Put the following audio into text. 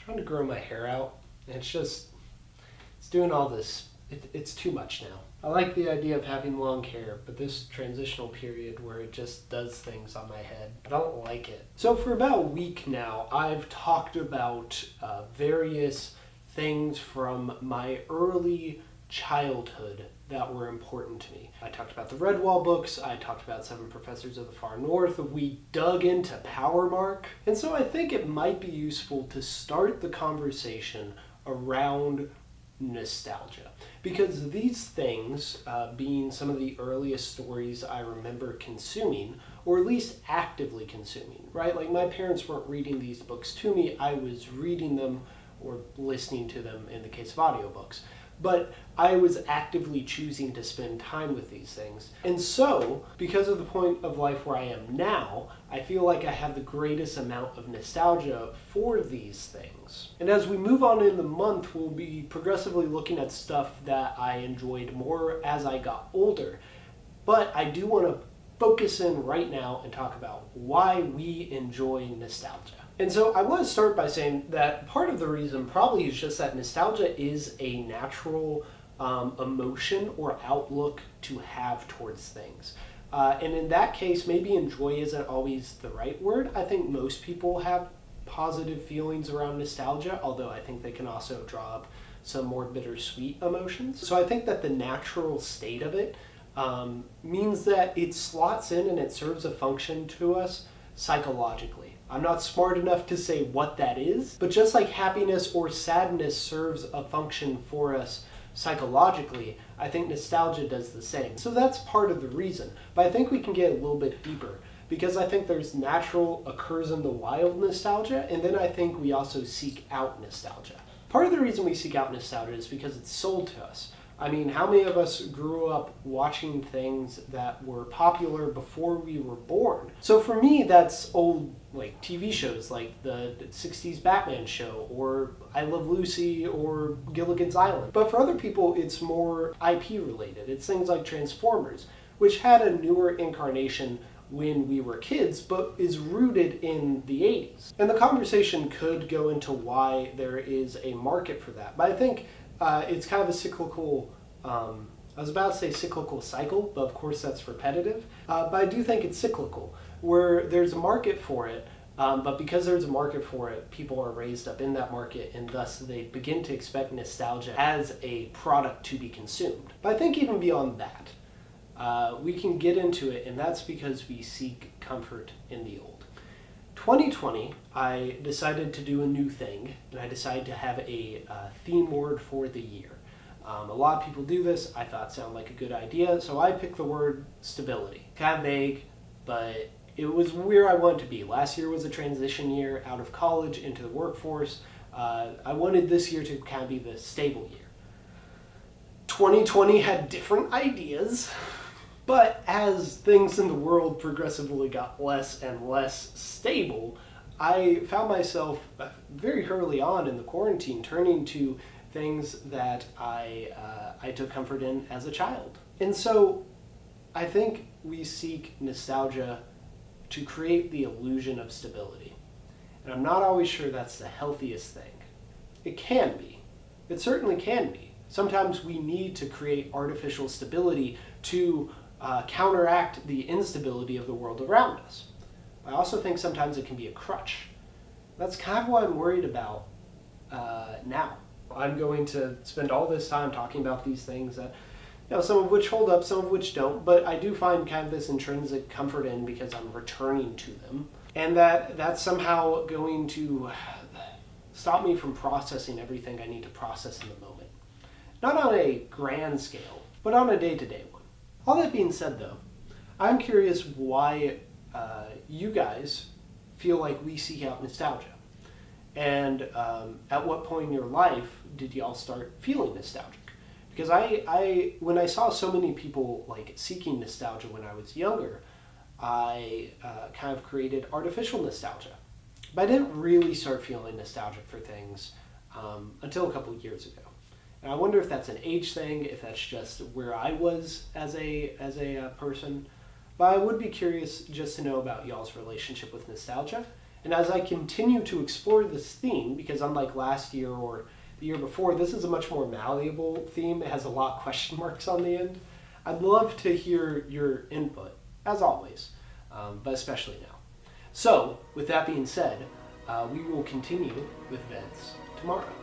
trying to grow my hair out. It's doing all this. It's too much now. I like the idea of having long hair, but this transitional period where it just does things on my head, I don't like it. So for about a week now, I've talked about various things from my early childhood that were important to me. I talked about the Redwall books, I talked about Seven Professors of the Far North, we dug into Power Mark, and so I think it might be useful to start the conversation around nostalgia. Because these things, being some of the earliest stories I remember consuming, or at least actively consuming, right? Like my parents weren't reading these books to me, I was reading them or listening to them in the case of audiobooks. But I was actively choosing to spend time with these things. And so, because of the point of life where I am now, I feel like I have the greatest amount of nostalgia for these things. And as we move on in the month, we'll be progressively looking at stuff that I enjoyed more as I got older. But I do want to focus in right now and talk about why we enjoy nostalgia. And so I want to start by saying that part of the reason probably is just that nostalgia is a natural emotion or outlook to have towards things. And in that case, maybe enjoy isn't always the right word. I think most people have positive feelings around nostalgia, although I think they can also draw up some more bittersweet emotions. So I think that the natural state of it means that it slots in and it serves a function to us psychologically. I'm not smart enough to say what that is, but just like happiness or sadness serves a function for us psychologically, I think nostalgia does the same. So that's part of the reason. But I think we can get a little bit deeper, because I think there's natural occurs in the wild nostalgia, and then I think we also seek out nostalgia. Part of the reason we seek out nostalgia is because it's sold to us. I mean, how many of us grew up watching things that were popular before we were born? So for me, that's old like TV shows like the 60s Batman show, or I Love Lucy, or Gilligan's Island. But for other people, it's more IP related. It's things like Transformers, which had a newer incarnation when we were kids, but is rooted in the 80s. And the conversation could go into why there is a market for that. But I think it's kind of a cyclical, I was about to say cyclical cycle, but of course that's repetitive. But I do think it's cyclical, where there's a market for it, but because there's a market for it, people are raised up in that market, and thus they begin to expect nostalgia as a product to be consumed. But I think even beyond that, we can get into it, and that's because we seek comfort in the old. 2020, I decided to do a new thing, and I decided to have a theme word for the year. A lot of people do this. I thought it sounded like a good idea, so I picked the word stability. Kind of vague, but it was where I wanted to be. Last year was a transition year out of college into the workforce. I wanted this year to kind of be the stable year. 2020 had different ideas. But as things in the world progressively got less and less stable, I found myself very early on in the quarantine turning to things that I took comfort in as a child. And so I think we seek nostalgia to create the illusion of stability. And I'm not always sure that's the healthiest thing. It can be. It certainly can be. Sometimes we need to create artificial stability to counteract the instability of the world around us. I also think sometimes it can be a crutch. That's kind of what I'm worried about now. I'm going to spend all this time talking about these things that, some of which hold up, some of which don't, but I do find kind of this intrinsic comfort in because I'm returning to them. And that's somehow going to stop me from processing everything I need to process in the moment. Not on a grand scale, but on a day-to-day one. All that being said, though, I'm curious why you guys feel like we seek out nostalgia. And at what point in your life did y'all start feeling nostalgic? Because I when I saw so many people like seeking nostalgia when I was younger, I kind of created artificial nostalgia. But I didn't really start feeling nostalgic for things until a couple of years ago. And I wonder if that's an age thing, if that's just where I was as a person. But I would be curious just to know about y'all's relationship with nostalgia. And as I continue to explore this theme, because unlike last year or the year before, this is a much more malleable theme. It has a lot of question marks on the end. I'd love to hear your input, as always, but especially now. So, with that being said, we will continue with VEDS tomorrow.